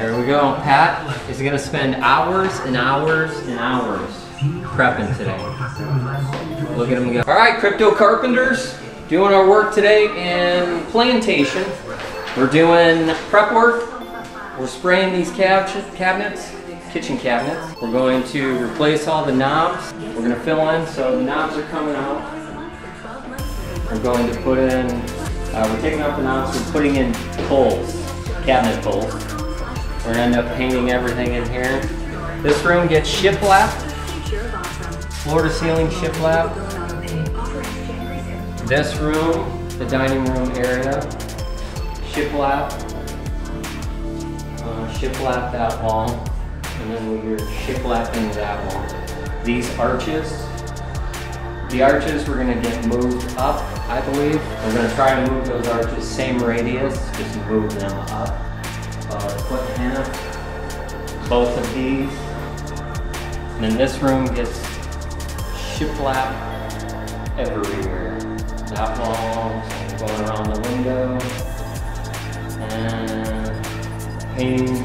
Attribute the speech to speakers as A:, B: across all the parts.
A: There we go. Pat is going to spend hours and hours and hours prepping today. Look at him go. All right, crypto carpenters, doing our work today in Plantation. We're doing prep work. We're spraying these cabinets, kitchen cabinets. We're going to replace all the knobs. We're going to fill in, so the knobs are coming out. We're going to put in, we're taking out the knobs, we're putting in poles, cabinet poles. We're going to end up painting everything in here. This room gets shiplap, floor to ceiling shiplap. This room, the dining room area, shiplap. Shiplap that wall, and then we're shiplapping that wall. These arches, the arches we're going to get moved up, I believe. We're going to try and move those arches, same radius, just move them up. Foot and a half, both of these. And then this room gets shiplap everywhere. That wall, going around the window, and painting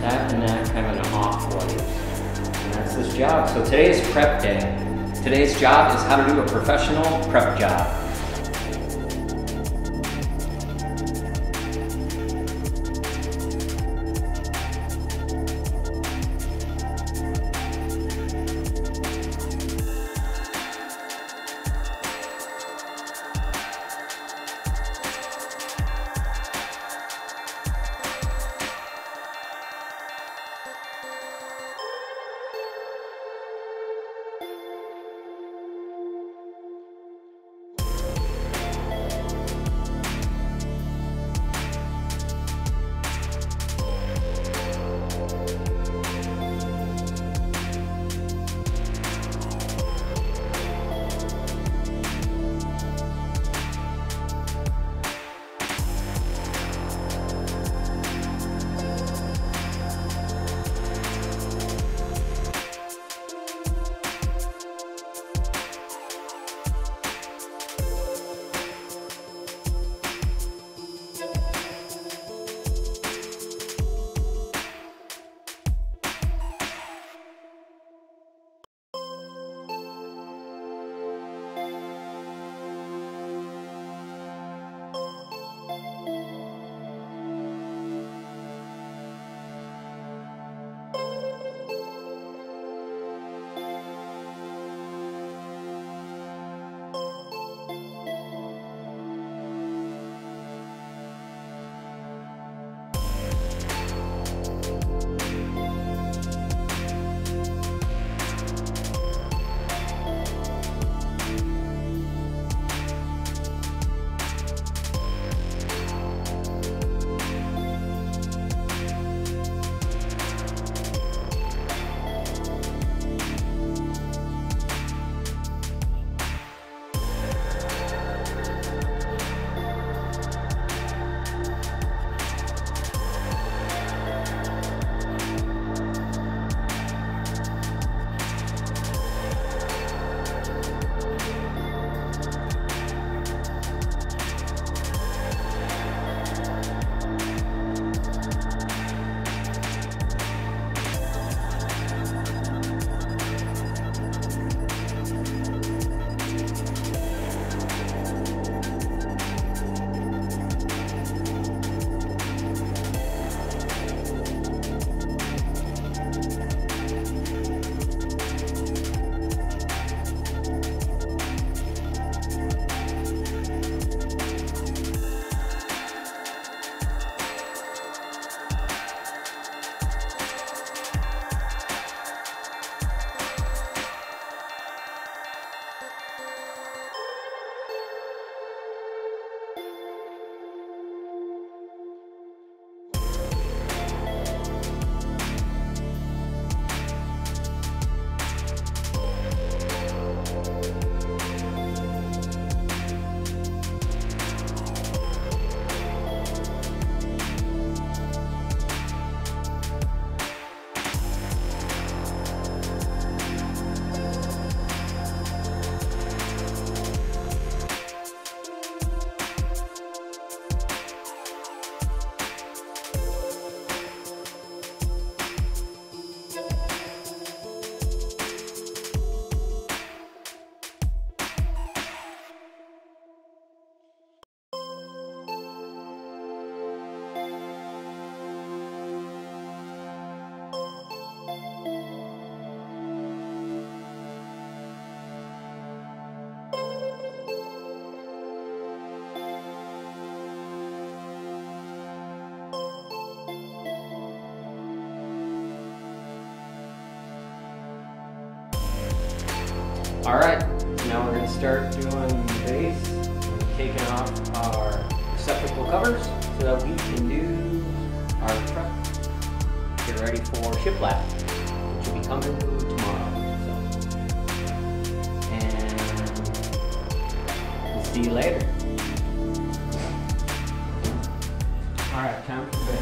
A: that and that kind of an off white. And that's this job. So today's prep day. Today's job is how to do a professional prep job. All right, so now we're gonna start doing the base, taking off our receptacle covers so that we can do our prep. Get ready for shiplap, which will be coming tomorrow. So. And we'll see you later. All right, time for bed.